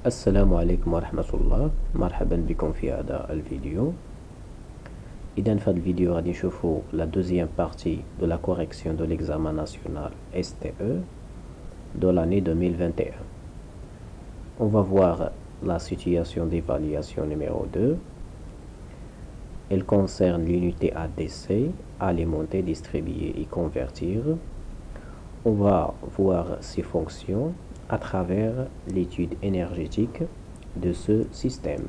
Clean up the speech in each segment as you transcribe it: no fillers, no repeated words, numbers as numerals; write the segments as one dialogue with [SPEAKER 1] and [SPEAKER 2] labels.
[SPEAKER 1] السلام عليكم ورحمة الله. مرحبا بكم في هذا الفيديو. إذن في هذا الفيديو غادي نشوفوا la deuxième partie de la correction de l'examen national STE de l'année 2021. On va voir la situation d'évaluation numéro 2. Elle concerne l'unité ADC, alimenter, distribuer et convertir. On va voir ses fonctions à travers l'étude énergétique de ce système.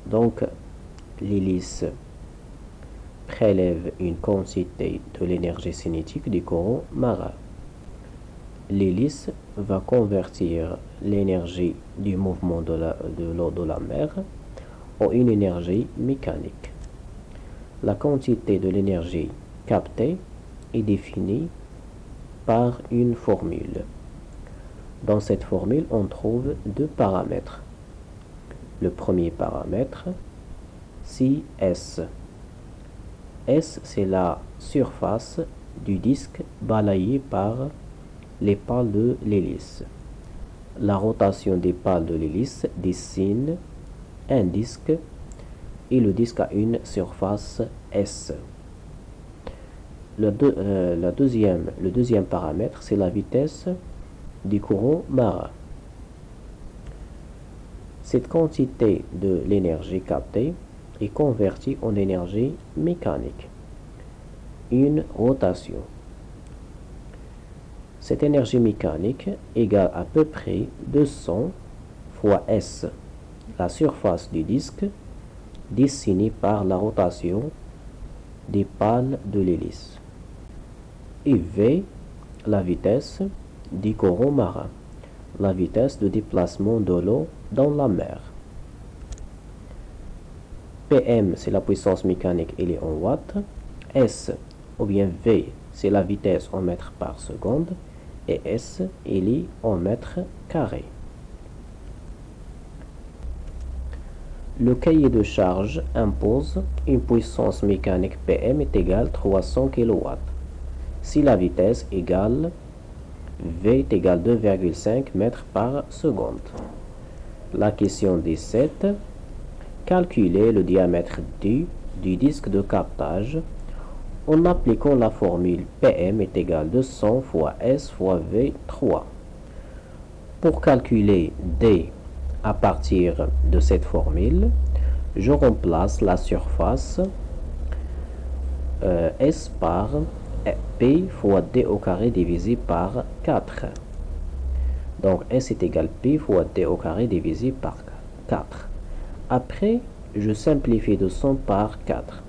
[SPEAKER 1] Donc, l'hélice prélève une quantité de l'énergie cinétique du courant marin. L'hélice va convertir l'énergie du mouvement de l'eau de la mer en une énergie mécanique. La quantité de l'énergie captée est définie par une formule. Dans cette formule, on trouve deux paramètres. Le premier paramètre, c'est S. S, c'est la surface du disque balayé par les pales de l'hélice. La rotation des pales de l'hélice dessine un disque et le disque a une surface S. Le deuxième paramètre, c'est la vitesse du courant marin. Cette quantité de l'énergie captée est convertie en énergie mécanique, une rotation. Cette énergie mécanique égale à peu près 200 fois S, la surface du disque dessinée par la rotation des pales de l'hélice, et V, la vitesse du courant marin, la vitesse de déplacement de l'eau dans la mer. PM, c'est la puissance mécanique, elle est en watts. S, ou bien V, c'est la vitesse en mètres par seconde. Et S, elle est en mètres carrés. Le cahier de charge impose une puissance mécanique PM est égale 300 kW. Si la vitesse égale V est égale 2,5 mètres par seconde. La question 17. Calculer le diamètre du disque de captage en appliquant la formule PM est égale 200 fois S fois V3. Pour calculer D à partir de cette formule, je remplace la surface S par P fois D au carré divisé par 4. Donc S est égal P fois D au carré divisé par 4. Après, je simplifie 200 par 4.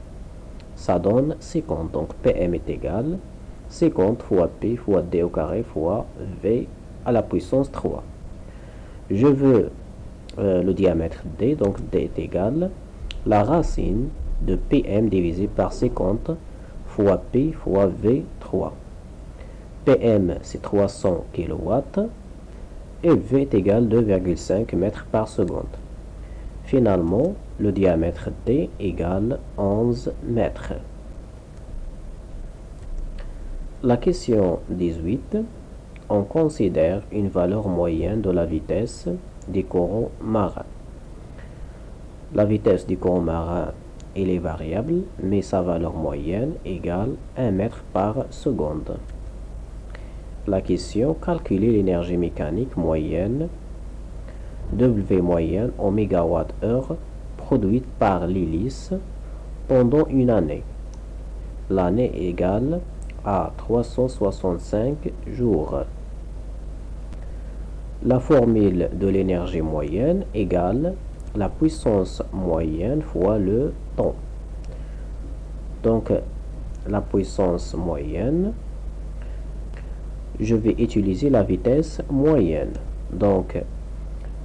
[SPEAKER 1] Ça donne 50. Donc PM est égal 50 fois P fois D au carré fois V à la puissance 3. Je veux le diamètre D, donc D est égal la racine de PM divisé par 50 fois P fois V3. PM c'est 300 kW et V est égal 2,5 mètres par seconde. Finalement, le diamètre D égale 11 mètres. La question 18. On considère une valeur moyenne de la vitesse du courant marin. La vitesse du courant marin, elle est variable, mais sa valeur moyenne égale 1 mètre par seconde. La question, calculer l'énergie mécanique moyenne, W moyenne en mégawatt-heure produite par l'hélice pendant une année. L'année égale à 365 jours. La formule de l'énergie moyenne égale la puissance moyenne fois le temps. Donc, la puissance moyenne, je vais utiliser la vitesse moyenne. Donc,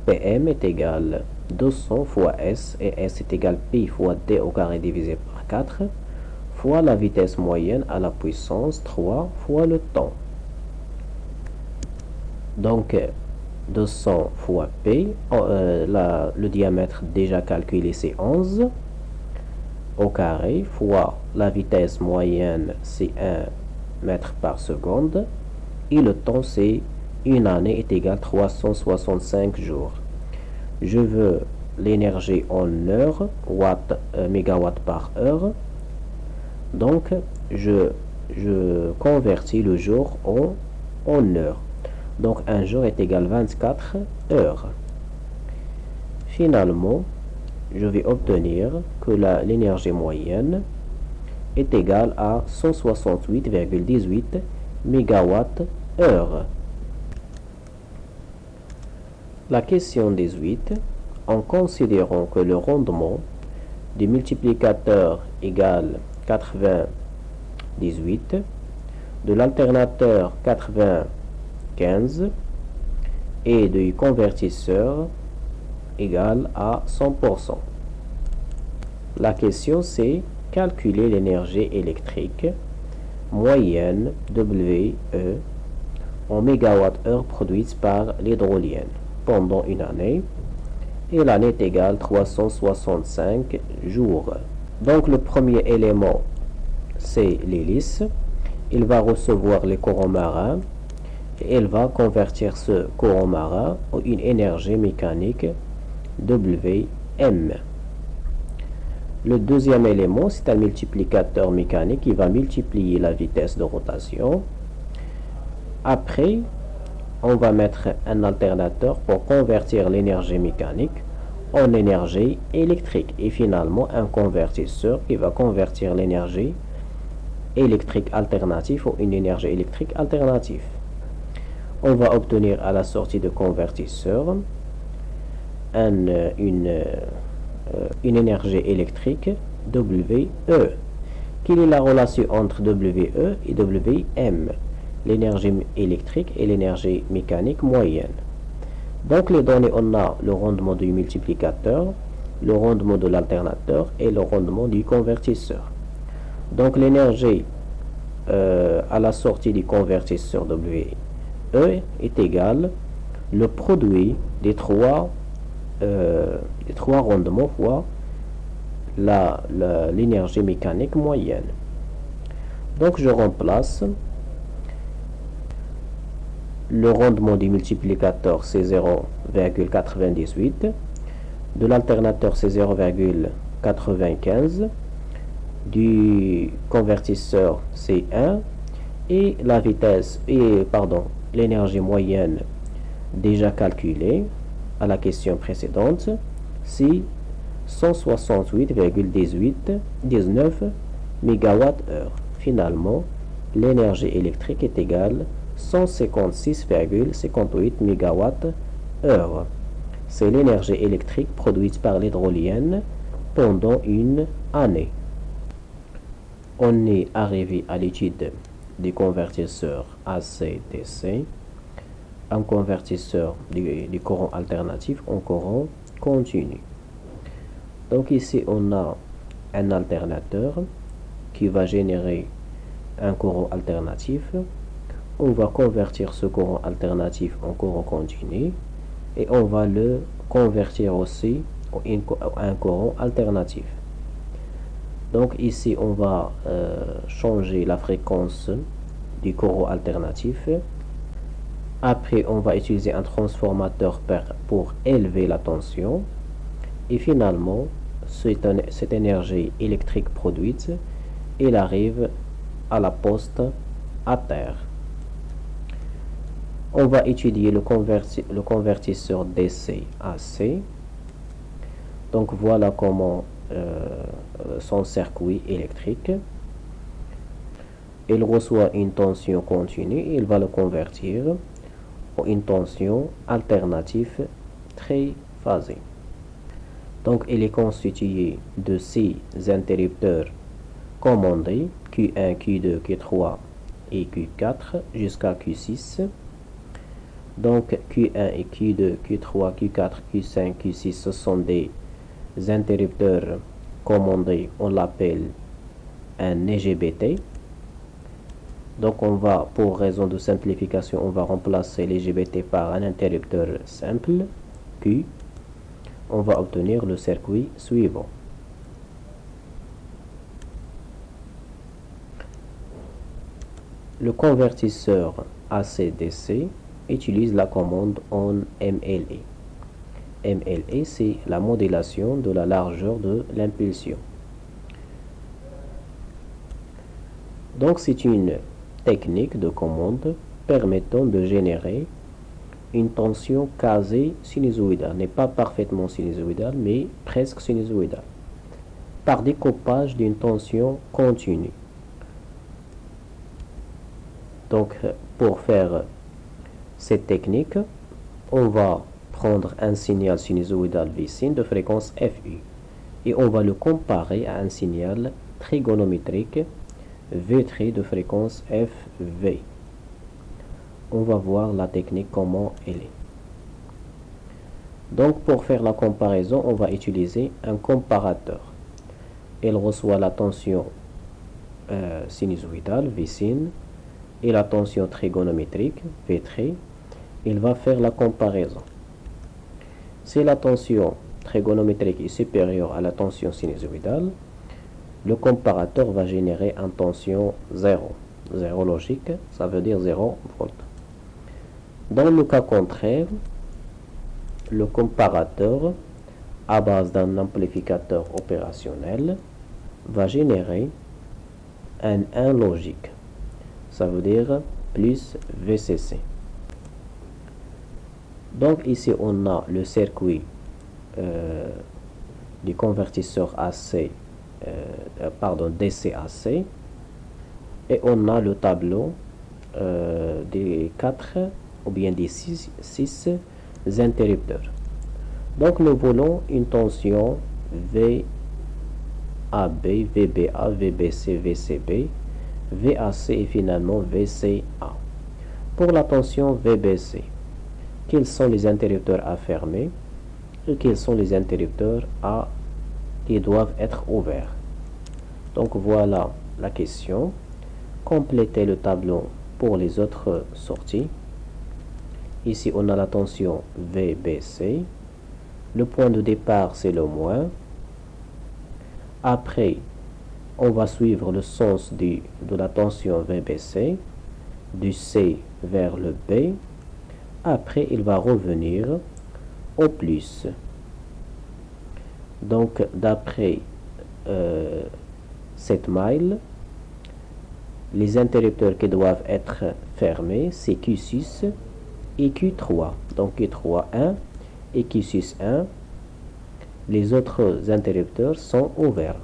[SPEAKER 1] PM est égal 200 fois S, et S est égal P fois D au carré divisé par 4, fois la vitesse moyenne à la puissance 3 fois le temps. Donc, 200 fois P, le diamètre déjà calculé c'est 11 au carré, fois la vitesse moyenne c'est 1 mètre par seconde, et le temps c'est une année est égale 365 jours. Je veux l'énergie en heures, mégawatts par heure. Donc, je convertis le jour en heures. Donc, un jour est égal à 24 heures. Finalement, je vais obtenir que l'énergie moyenne est égale à 168,18 mégawatts heure. La question 18, en considérant que le rendement du multiplicateur égale 98, de l'alternateur 95 et du convertisseur égale à 100%. La question c'est calculer l'énergie électrique moyenne WE en mégawatts-heure produite par l'hydrolienne pendant une année, et l'année est égale 365 jours. Donc le premier élément c'est l'hélice. Il va recevoir les courants marins et elle va convertir ce courant marin en une énergie mécanique Wm. Le deuxième élément, c'est un multiplicateur mécanique qui va multiplier la vitesse de rotation. Après, on va mettre un alternateur pour convertir l'énergie mécanique en énergie électrique. Et finalement, un convertisseur qui va convertir l'énergie électrique alternative en une énergie électrique alternative. On va obtenir à la sortie de convertisseur une énergie électrique WE. Quelle est la relation entre WE et Wm? L'énergie électrique et l'énergie mécanique moyenne. Donc les données, on a le rendement du multiplicateur, le rendement de l'alternateur et le rendement du convertisseur. Donc l'énergie à la sortie du convertisseur WE est égale le produit des trois rendements fois l'énergie mécanique moyenne. Donc je remplace le rendement du multiplicateur, c'est 0,98, de l'alternateur c'est 0,95, du convertisseur c'est 1, et l'énergie moyenne déjà calculée à la question précédente, c'est 168,19 mégawatts-heure. Finalement, l'énergie électrique est égale 156,58 mégawatts-heure. C'est l'énergie électrique produite par l'hydrolienne pendant une année. On est arrivé à l'étude des convertisseurs AC-DC, un convertisseur du courant alternatif en courant continu. Donc ici on a un alternateur qui va générer un courant alternatif. On va convertir ce courant alternatif en courant continu et on va le convertir aussi en un courant alternatif. Donc ici on va changer la fréquence du courant alternatif. Après on va utiliser un transformateur pour élever la tension. Et finalement cette énergie électrique produite, elle arrive à la poste à terre. On va étudier le convertisseur DC AC. Donc voilà comment son circuit électrique. Il reçoit une tension continue et il va le convertir en une tension alternative triphasée. Donc il est constitué de 6 interrupteurs commandés, Q1, Q2, Q3 et Q4 jusqu'à Q6. Donc Q1 et Q2, Q3, Q4, Q5, Q6, ce sont des interrupteurs commandés, on l'appelle un EGBT. Donc on va, pour raison de simplification, on va remplacer l'EGBT par un interrupteur simple, Q. On va obtenir le circuit suivant. Le convertisseur AC-DC utilise la commande en MLE. MLE, c'est la modélation de la largeur de l'impulsion. Donc, c'est une technique de commande permettant de générer une tension quasi sinusoïdale, n'est pas parfaitement sinusoïdale, mais presque sinusoïdale, par découpage d'une tension continue. Donc, pour faire cette technique, on va prendre un signal sinusoïdal Vsin de fréquence FU et on va le comparer à un signal trigonométrique V' de fréquence FV. On va voir la technique comment elle est. Donc pour faire la comparaison, on va utiliser un comparateur. Elle reçoit la tension sinusoïdale Vsin et la tension trigonométrique V'. Il va faire la comparaison. Si la tension trigonométrique est supérieure à la tension sinusoïdale, le comparateur va générer une tension 0. 0 logique, ça veut dire 0 volts. Dans le cas contraire, le comparateur, à base d'un amplificateur opérationnel, va générer un 1 logique. Ça veut dire plus VCC. Donc ici on a le circuit du convertisseur AC, DC-AC, et on a le tableau des 4 ou bien des 6 interrupteurs. Donc nous voulons une tension VAB, VBA, VBC, VCB, VAC et finalement VCA. Pour la tension VBC, quels sont les interrupteurs à fermer et quels sont les interrupteurs qui doivent être ouverts. Donc voilà la question. Complétez le tableau pour les autres sorties. Ici on a la tension VBC. Le point de départ c'est le moins. Après on va suivre le sens de la tension VBC du C vers le B. Après, il va revenir au plus. Donc, d'après cette maille, les interrupteurs qui doivent être fermés, c'est Q6 et Q3. Donc, Q3, 1 et Q6, 1. Les autres interrupteurs sont ouverts.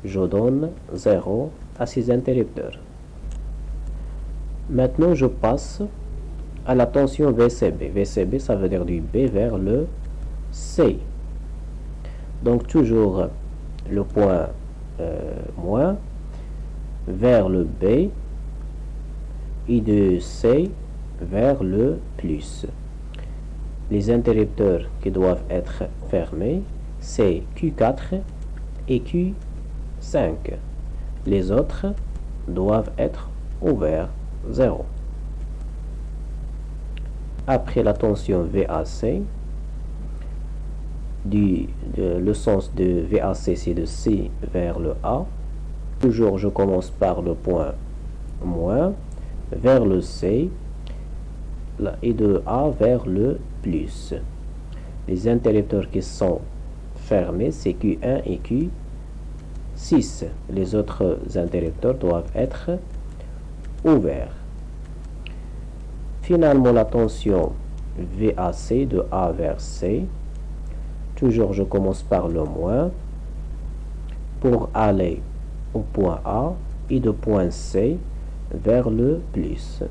[SPEAKER 1] Je donne 0 à ces interrupteurs. Maintenant, je passe à la tension VCB. VCB, ça veut dire du B vers le C. Donc, toujours le point moins vers le B et de C vers le plus. Les interrupteurs qui doivent être fermés, c'est Q4 et Q5. Les autres doivent être ouverts, 0. Après la tension VAC, le sens de VAC c'est de C vers le A. Toujours je commence par le point moins vers le C et de A vers le plus. Les interrupteurs qui sont fermés c'est Q1 et Q6. Les autres interrupteurs doivent être ouverts. Finalement, la tension VAC de A vers C, toujours je commence par le moins pour aller au point A et de point C vers le plus.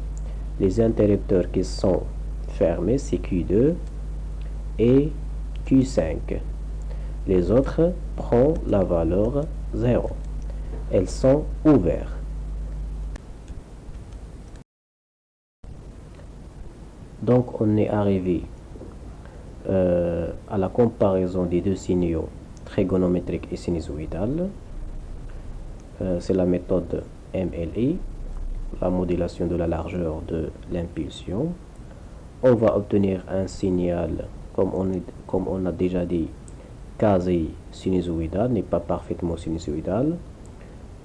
[SPEAKER 1] Les interrupteurs qui sont fermés, c'est Q2 et Q5. Les autres prennent la valeur 0. Elles sont ouvertes. Donc on est arrivé à la comparaison des deux signaux trigonométriques et sinusoïdales. C'est la méthode MLE, la modulation de la largeur de l'impulsion. On va obtenir un signal, comme on a déjà dit, quasi sinusoïdal, n'est pas parfaitement sinusoïdal.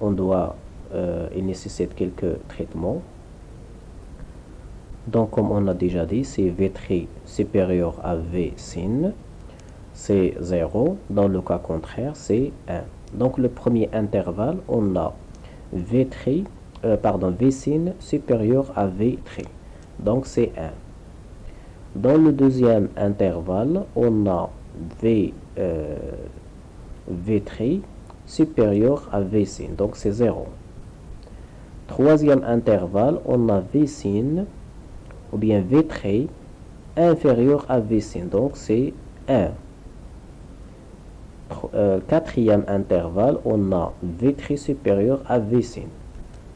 [SPEAKER 1] Il nécessite quelques traitements. Donc, comme on a déjà dit, c'est V' supérieur à V sin, c'est 0. Dans le cas contraire, c'est 1. Donc, le premier intervalle, on a V' sin supérieur à V'. Donc, c'est 1. Dans le deuxième intervalle, on a V' supérieur à V sin, donc c'est 0. Troisième intervalle, on a V sin ou bien V' inférieur à V sin, donc c'est 1. Quatrième intervalle, on a V' supérieur à V sin,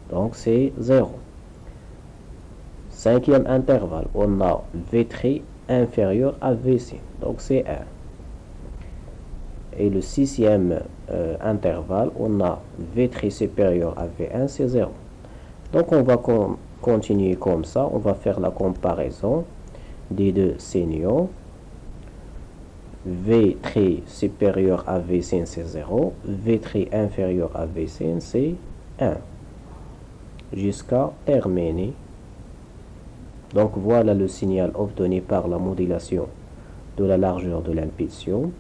[SPEAKER 1] donc c'est 0. Cinquième intervalle, on a V' inférieur à V sin, donc c'est 1. Et le sixième intervalle, on a V' supérieur à V1, c'est 0. Donc on va continuer comme ça, on va faire la comparaison des deux signaux. V' supérieur à V sin, c'est 0. V' inférieur à V sin, c'est 1. Jusqu'à terminer. Donc voilà le signal obtenu par la modulation de la largeur de l'impulsion,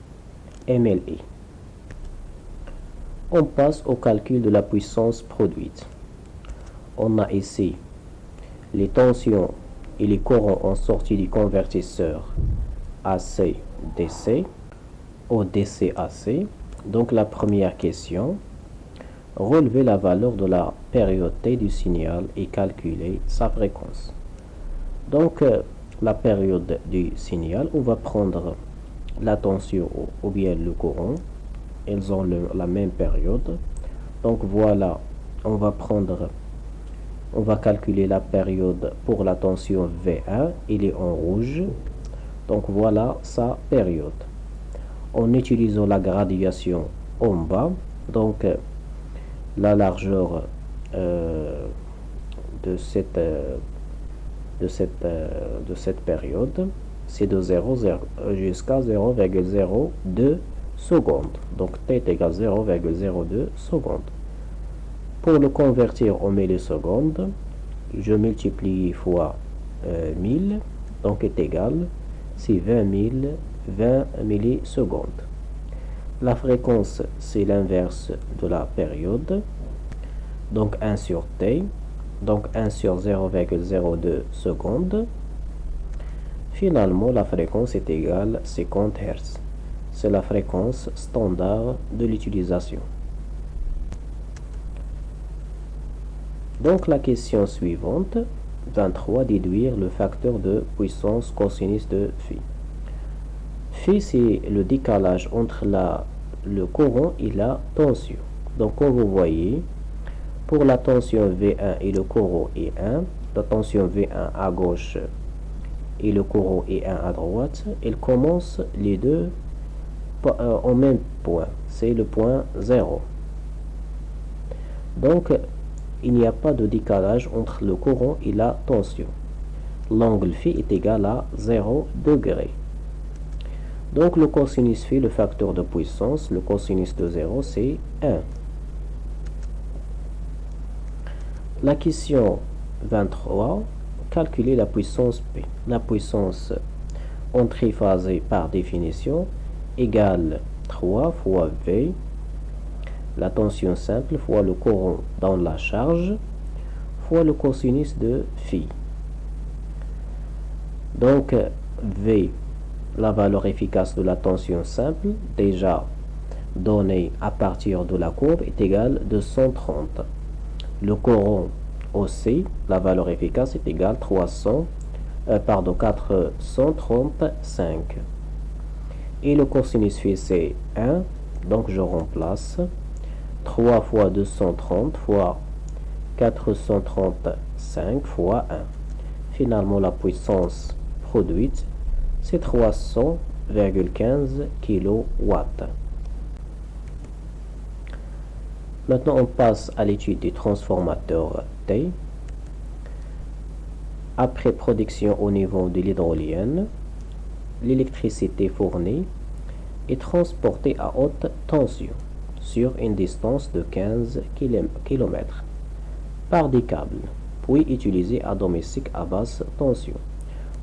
[SPEAKER 1] MLI. On passe au calcul de la puissance produite. On a ici les tensions et les courants en sortie du convertisseur AC-DC au DC-AC. Donc la première question, relever la valeur de la période T du signal et calculer sa fréquence. Donc la période du signal, on va prendre la tension ou bien le courant. Elles ont la même période. Donc voilà, on va calculer la période pour la tension V1, il est en rouge. Donc voilà sa période. En utilisant la graduation en bas, donc la largeur de cette période, c'est de 0 jusqu'à 0,02 secondes. Donc T est égal à 0,02 secondes. Pour le convertir en millisecondes, je multiplie fois 1000, donc est égal, c'est 20 millisecondes. La fréquence, c'est l'inverse de la période, donc 1 sur T, donc 1 sur 0,02 secondes. Finalement, la fréquence est égale à 50 Hz. C'est la fréquence standard de l'utilisation. Donc la question suivante, 23, déduire le facteur de puissance cosinus de phi. Phi, c'est le décalage entre le courant et la tension. Donc comme vous voyez, pour la tension V1 et le courant E1, la tension V1 à gauche et le courant E1 à droite, ils commencent les deux au même point, c'est le point 0. Donc il n'y a pas de décalage entre le courant et la tension. L'angle phi est égal à 0 degré. Donc le cosinus phi, le facteur de puissance, le cosinus de 0, c'est 1. La question 23, calculer la puissance P. La puissance en triphasé par définition égale 3 fois V, la tension simple fois le courant dans la charge, fois le cosinus de phi. Donc V, la valeur efficace de la tension simple, déjà donnée à partir de la courbe, est égale à 230. Le courant aussi, la valeur efficace est égale à 435. Et le cosinus phi, c'est 1, donc je remplace 3 fois 230 fois 435 fois 1. Finalement, la puissance produite, c'est 300,15 kW. Maintenant, on passe à l'étude du transformateur T. Après production au niveau de l'hydrolienne, l'électricité fournie est transportée à haute tension sur une distance de 15 km par des câbles puis utilisée à domestique à basse tension.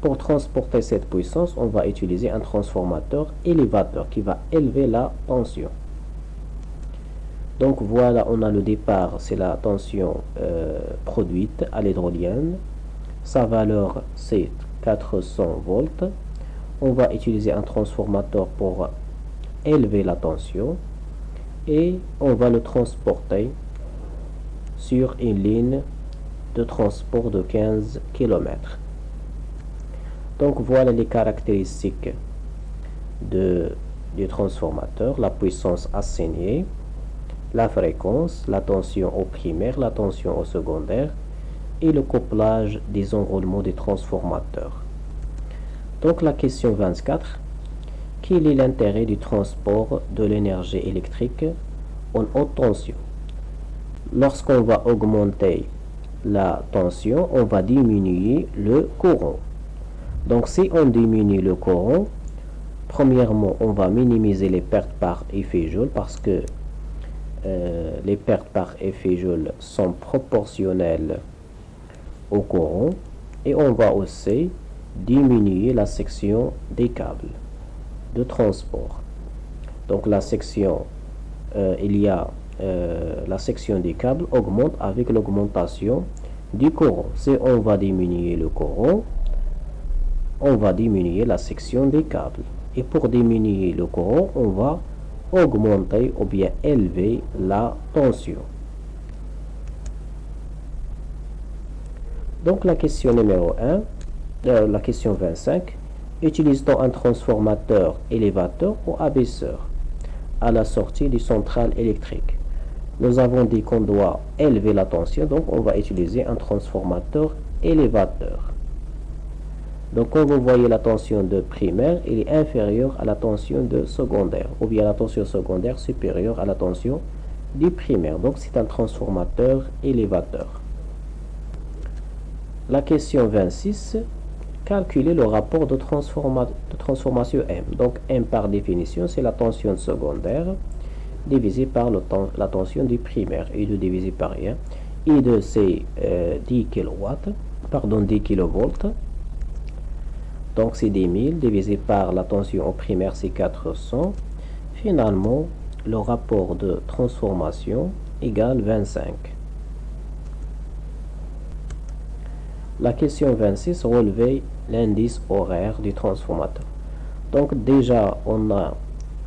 [SPEAKER 1] Pour transporter cette puissance, on va utiliser un transformateur élévateur qui va élever la tension. Donc voilà, on a le départ, c'est la tension produite à l'hydrolienne. Sa valeur, c'est 400 volts. On va utiliser un transformateur pour élever la tension et on va le transporter sur une ligne de transport de 15 km. Donc voilà les caractéristiques du transformateur, la puissance assignée, la fréquence, la tension au primaire, la tension au secondaire et le couplage des enroulements des transformateurs. Donc la question 24, quel est l'intérêt du transport de l'énergie électrique en haute tension? Lorsqu'on va augmenter la tension, on va diminuer le courant. Donc si on diminue le courant, premièrement, on va minimiser les pertes par effet Joule parce que les pertes par effet Joule sont proportionnelles au courant et on va aussi diminuer la section des câbles de transport. Donc la section, la section des câbles augmente avec l'augmentation du courant. Si on va diminuer le courant, on va diminuer la section des câbles. Et pour diminuer le courant, on va augmenter ou bien élever la tension. Donc la question numéro 1, la question 25, utilise-t-on un transformateur élévateur ou abaisseur à la sortie du central électrique? Nous avons dit qu'on doit élever la tension, donc on va utiliser un transformateur élévateur. Donc quand vous voyez la tension de primaire, elle est inférieure à la tension de secondaire, ou bien la tension secondaire supérieure à la tension du primaire. Donc c'est un transformateur élévateur. La question 26, calculer le rapport de transformation M. Donc M par définition, c'est la tension secondaire divisée par la tension du primaire. I2 divisé par I1. I2 c'est 10 kV. Donc c'est 10 000 divisé par la tension au primaire, c'est 400. Finalement, le rapport de transformation égale 25. La question 26, relever l'indice horaire du transformateur. Donc déjà, on a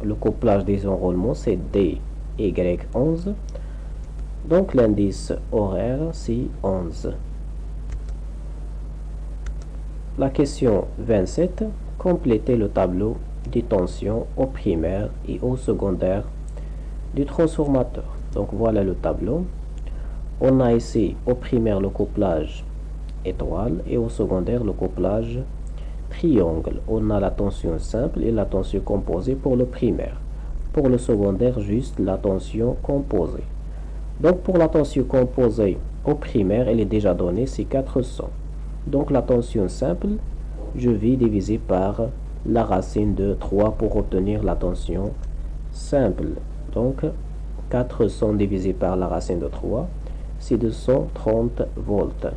[SPEAKER 1] le couplage des enroulements, c'est DY11. Donc l'indice horaire, c'est 11. La question 27, compléter le tableau des tensions au primaire et au secondaire du transformateur. Donc voilà le tableau. On a ici au primaire le couplage étoile et au secondaire le couplage triangle. On a la tension simple et la tension composée pour le primaire. Pour le secondaire, juste la tension composée. Donc pour la tension composée au primaire, elle est déjà donnée, c'est 400. Donc la tension simple, je vais diviser par la racine de 3 pour obtenir la tension simple. Donc 400 divisé par la racine de 3, c'est 230 volts.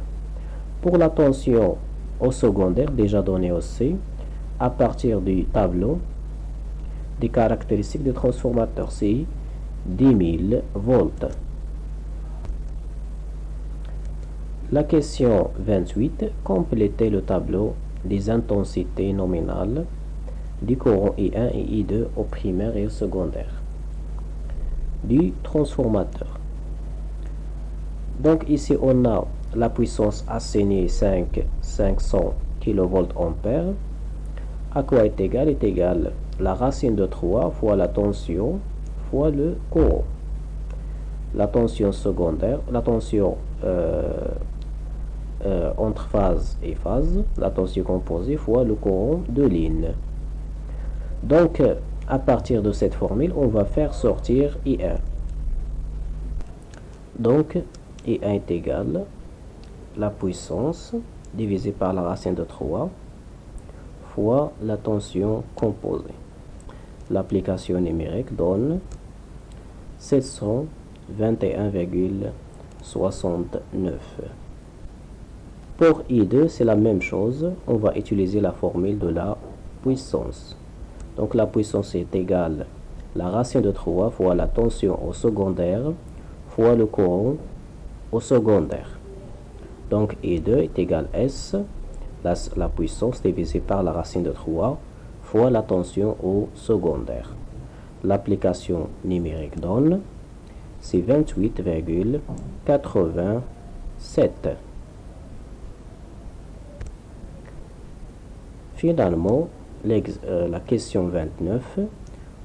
[SPEAKER 1] Pour la tension au secondaire, déjà donnée aussi, à partir du tableau des caractéristiques du transformateur, c'est 10 000 volts. La question 28, compléter le tableau des intensités nominales du courant I1 et I2 au primaire et au secondaire du transformateur. Donc ici on a la puissance assignée 500 kVA. À quoi est égal? Est égal la racine de 3 fois la tension fois le courant. La tension secondaire, la tension entre phase et phase, la tension composée fois le courant de ligne. Donc à partir de cette formule, on va faire sortir I1. Donc I1 est égal la puissance divisée par la racine de 3 fois la tension composée. L'application numérique donne 721,69. Pour I2, c'est la même chose. On va utiliser la formule de la puissance. Donc la puissance est égale à la racine de 3 fois la tension au secondaire fois le courant au secondaire. Donc I2 est égal à S, la puissance divisée par la racine de 3 fois la tension au secondaire. L'application numérique donne, c'est 28,87. Finalement, la question 29,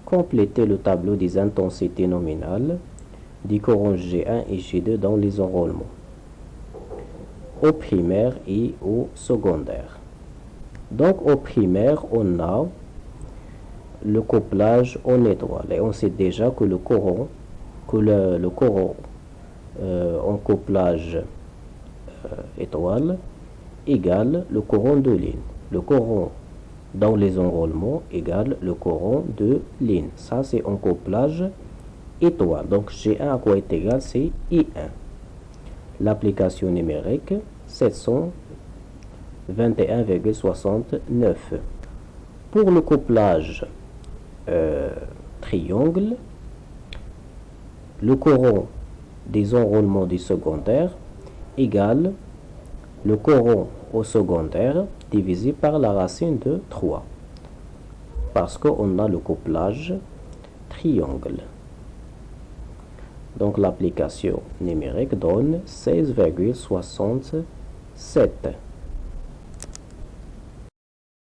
[SPEAKER 1] complétez le tableau des intensités nominales du courant G1 et G2 dans les enrôlements, au primaire et au secondaire. Donc au primaire, on a le couplage en étoile et on sait déjà que le courant en couplage étoile égale le courant de ligne. Le courant dans les enrôlements égale le courant de ligne. Ça, c'est en couplage étoile. Donc, G1 à quoi est égal? C'est I1. L'application numérique, 721,69. Pour le couplage triangle, le courant des enrôlements du secondaire égale le courant au secondaire divisé par la racine de 3 parce qu'on a le couplage triangle. Donc l'application numérique donne 16,67.